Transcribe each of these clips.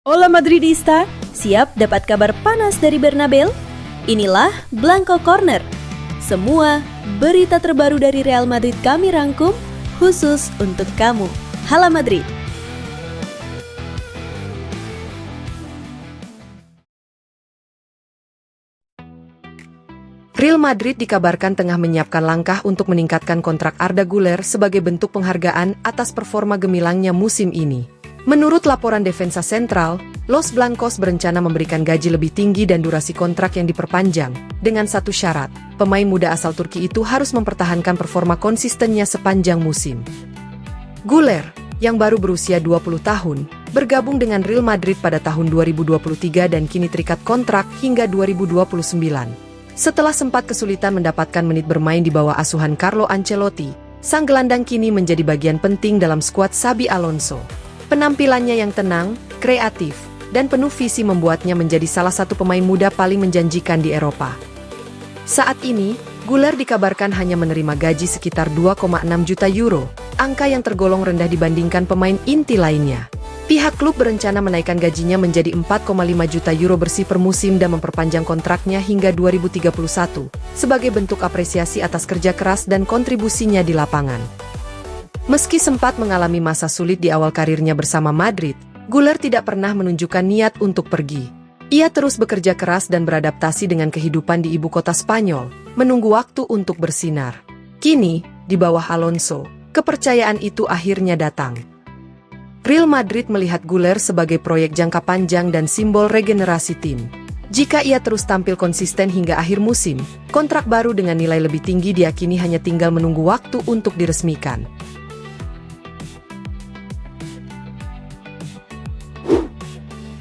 Hola Madridista, siap dapat kabar panas dari Bernabeu? Inilah Blanco Corner. Semua berita terbaru dari Real Madrid kami rangkum khusus untuk kamu. Hala Madrid. Real Madrid dikabarkan tengah menyiapkan langkah untuk meningkatkan kontrak Arda Güler sebagai bentuk penghargaan atas performa gemilangnya musim ini. Menurut laporan Defensa Central, Los Blancos berencana memberikan gaji lebih tinggi dan durasi kontrak yang diperpanjang, dengan satu syarat, pemain muda asal Turki itu harus mempertahankan performa konsistennya sepanjang musim. Güler, yang baru berusia 20 tahun, bergabung dengan Real Madrid pada tahun 2023 dan kini terikat kontrak hingga 2029. Setelah sempat kesulitan mendapatkan menit bermain di bawah asuhan Carlo Ancelotti, sang gelandang kini menjadi bagian penting dalam skuad Xabi Alonso. Penampilannya yang tenang, kreatif, dan penuh visi membuatnya menjadi salah satu pemain muda paling menjanjikan di Eropa. Saat ini, Güler dikabarkan hanya menerima gaji sekitar 2,6 juta euro, angka yang tergolong rendah dibandingkan pemain inti lainnya. Pihak klub berencana menaikkan gajinya menjadi 4,5 juta euro bersih per musim dan memperpanjang kontraknya hingga 2031, sebagai bentuk apresiasi atas kerja keras dan kontribusinya di lapangan. Meski sempat mengalami masa sulit di awal karirnya bersama Madrid, Güler tidak pernah menunjukkan niat untuk pergi. Ia terus bekerja keras dan beradaptasi dengan kehidupan di ibu kota Spanyol, menunggu waktu untuk bersinar. Kini, di bawah Alonso, kepercayaan itu akhirnya datang. Real Madrid melihat Güler sebagai proyek jangka panjang dan simbol regenerasi tim. Jika ia terus tampil konsisten hingga akhir musim, kontrak baru dengan nilai lebih tinggi diyakini hanya tinggal menunggu waktu untuk diresmikan.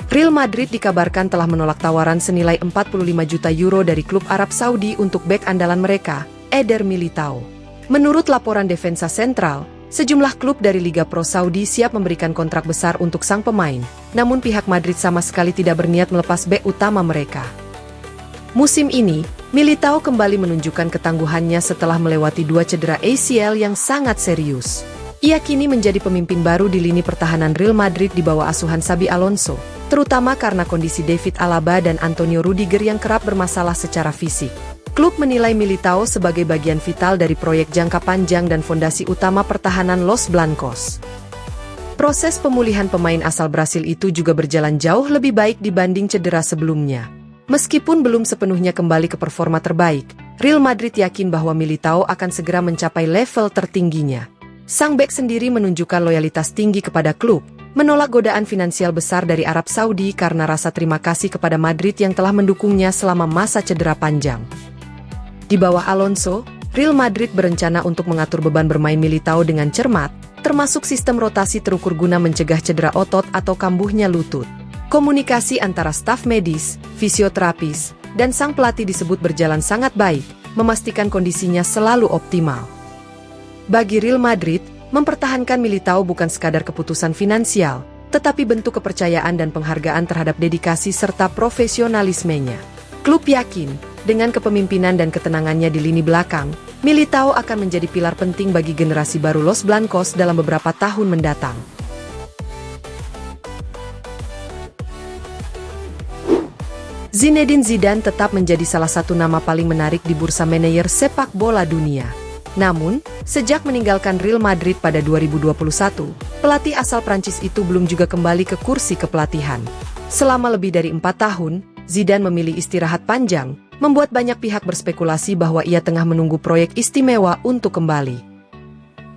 Real Madrid dikabarkan telah menolak tawaran senilai 45 juta euro dari klub Arab Saudi untuk bek andalan mereka, Eder Militao. Menurut laporan Defensa Central, sejumlah klub dari Liga Pro Saudi siap memberikan kontrak besar untuk sang pemain, namun pihak Madrid sama sekali tidak berniat melepas bek utama mereka. Musim ini, Militao kembali menunjukkan ketangguhannya setelah melewati 2 cedera ACL yang sangat serius. Ia kini menjadi pemimpin baru di lini pertahanan Real Madrid di bawah asuhan Xabi Alonso, terutama karena kondisi David Alaba dan Antonio Rudiger yang kerap bermasalah secara fisik. Klub menilai Militao sebagai bagian vital dari proyek jangka panjang dan fondasi utama pertahanan Los Blancos. Proses pemulihan pemain asal Brasil itu juga berjalan jauh lebih baik dibanding cedera sebelumnya. Meskipun belum sepenuhnya kembali ke performa terbaik, Real Madrid yakin bahwa Militao akan segera mencapai level tertingginya. Sang bek sendiri menunjukkan loyalitas tinggi kepada klub, menolak godaan finansial besar dari Arab Saudi karena rasa terima kasih kepada Madrid yang telah mendukungnya selama masa cedera panjang. Di bawah Alonso, Real Madrid berencana untuk mengatur beban bermain Militao dengan cermat, termasuk sistem rotasi terukur guna mencegah cedera otot atau kambuhnya lutut. Komunikasi antara staf medis, fisioterapis, dan sang pelatih disebut berjalan sangat baik, memastikan kondisinya selalu optimal. Bagi Real Madrid, mempertahankan Militao bukan sekadar keputusan finansial, tetapi bentuk kepercayaan dan penghargaan terhadap dedikasi serta profesionalismenya. Klub yakin, dengan kepemimpinan dan ketenangannya di lini belakang, Militao akan menjadi pilar penting bagi generasi baru Los Blancos dalam beberapa tahun mendatang. Zinedine Zidane tetap menjadi salah satu nama paling menarik di bursa manajer sepak bola dunia. Namun, sejak meninggalkan Real Madrid pada 2021, pelatih asal Prancis itu belum juga kembali ke kursi kepelatihan. Selama lebih dari 4 tahun, Zidane memilih istirahat panjang, membuat banyak pihak berspekulasi bahwa ia tengah menunggu proyek istimewa untuk kembali.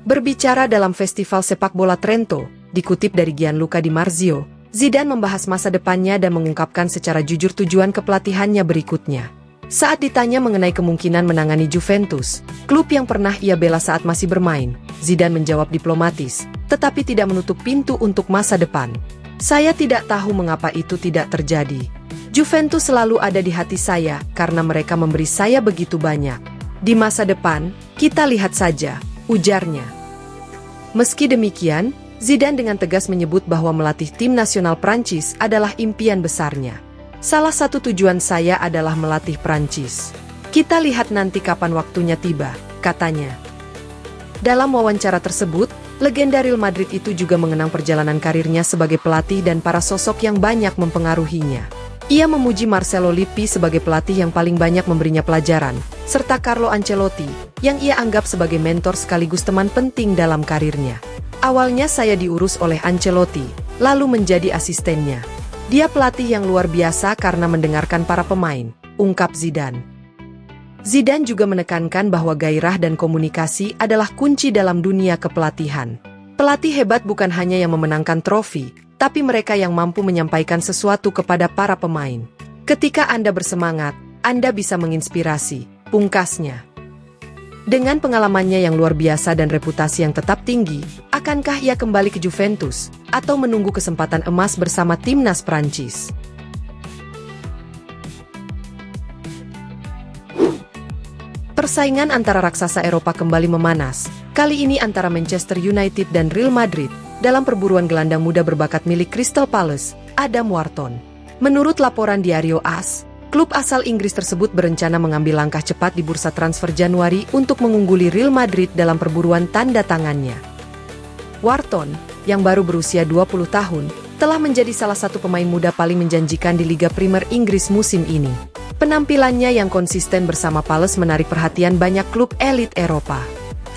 Berbicara dalam Festival Sepak Bola Trento, dikutip dari Gianluca Di Marzio, Zidane membahas masa depannya dan mengungkapkan secara jujur tujuan kepelatihannya berikutnya. Saat ditanya mengenai kemungkinan menangani Juventus, klub yang pernah ia bela saat masih bermain, Zidane menjawab diplomatis, tetapi tidak menutup pintu untuk masa depan. Saya tidak tahu mengapa itu tidak terjadi. Juventus selalu ada di hati saya karena mereka memberi saya begitu banyak. Di masa depan, kita lihat saja, ujarnya. Meski demikian, Zidane dengan tegas menyebut bahwa melatih tim nasional Prancis adalah impian besarnya. Salah satu tujuan saya adalah melatih Prancis. Kita lihat nanti kapan waktunya tiba, katanya. Dalam wawancara tersebut, Legenda Real Madrid itu juga mengenang perjalanan karirnya sebagai pelatih dan para sosok yang banyak mempengaruhinya. Ia memuji Marcelo Lippi sebagai pelatih yang paling banyak memberinya pelajaran, serta Carlo Ancelotti, yang ia anggap sebagai mentor sekaligus teman penting dalam karirnya. Awalnya saya diurus oleh Ancelotti, lalu menjadi asistennya. Dia pelatih yang luar biasa karena mendengarkan para pemain, ungkap Zidane. Zidane juga menekankan bahwa gairah dan komunikasi adalah kunci dalam dunia kepelatihan. Pelatih hebat bukan hanya yang memenangkan trofi, tapi mereka yang mampu menyampaikan sesuatu kepada para pemain. Ketika Anda bersemangat, Anda bisa menginspirasi, pungkasnya. Dengan pengalamannya yang luar biasa dan reputasi yang tetap tinggi, akankah ia kembali ke Juventus, atau menunggu kesempatan emas bersama timnas Prancis? Persaingan antara raksasa Eropa kembali memanas, kali ini antara Manchester United dan Real Madrid, dalam perburuan gelandang muda berbakat milik Crystal Palace, Adam Wharton. Menurut laporan Diario AS, klub asal Inggris tersebut berencana mengambil langkah cepat di bursa transfer Januari untuk mengungguli Real Madrid dalam perburuan tanda tangannya. Wharton, yang baru berusia 20 tahun, telah menjadi salah satu pemain muda paling menjanjikan di Liga Primer Inggris musim ini. Penampilannya yang konsisten bersama Palace menarik perhatian banyak klub elit Eropa.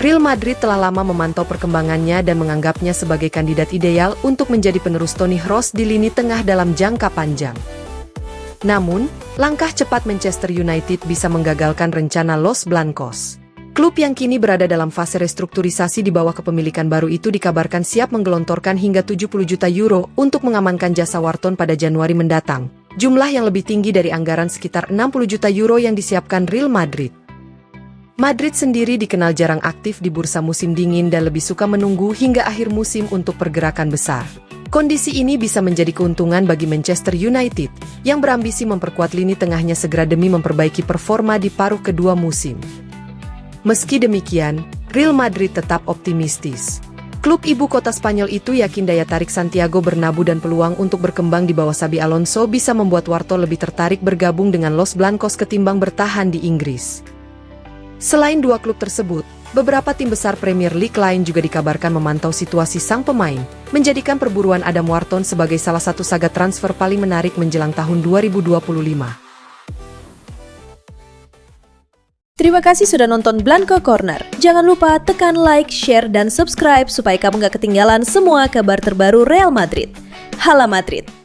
Real Madrid telah lama memantau perkembangannya dan menganggapnya sebagai kandidat ideal untuk menjadi penerus Toni Kroos di lini tengah dalam jangka panjang. Namun, langkah cepat Manchester United bisa menggagalkan rencana Los Blancos. Klub yang kini berada dalam fase restrukturisasi di bawah kepemilikan baru itu dikabarkan siap menggelontorkan hingga 70 juta euro untuk mengamankan jasa Wharton pada Januari mendatang. Jumlah yang lebih tinggi dari anggaran sekitar 60 juta euro yang disiapkan Real Madrid. Madrid sendiri dikenal jarang aktif di bursa musim dingin dan lebih suka menunggu hingga akhir musim untuk pergerakan besar. Kondisi ini bisa menjadi keuntungan bagi Manchester United, yang berambisi memperkuat lini tengahnya segera demi memperbaiki performa di paruh kedua musim. Meski demikian, Real Madrid tetap optimistis. Klub ibu kota Spanyol itu yakin daya tarik Santiago Bernabeu dan peluang untuk berkembang di bawah Xabi Alonso bisa membuat Wharton lebih tertarik bergabung dengan Los Blancos ketimbang bertahan di Inggris. Selain dua klub tersebut, beberapa tim besar Premier League lain juga dikabarkan memantau situasi sang pemain, menjadikan perburuan Adam Wharton sebagai salah satu saga transfer paling menarik menjelang tahun 2025. Terima kasih sudah nonton Blanco Corner. Jangan lupa tekan like, share, dan subscribe supaya kamu gak ketinggalan semua kabar terbaru Real Madrid. Hala Madrid!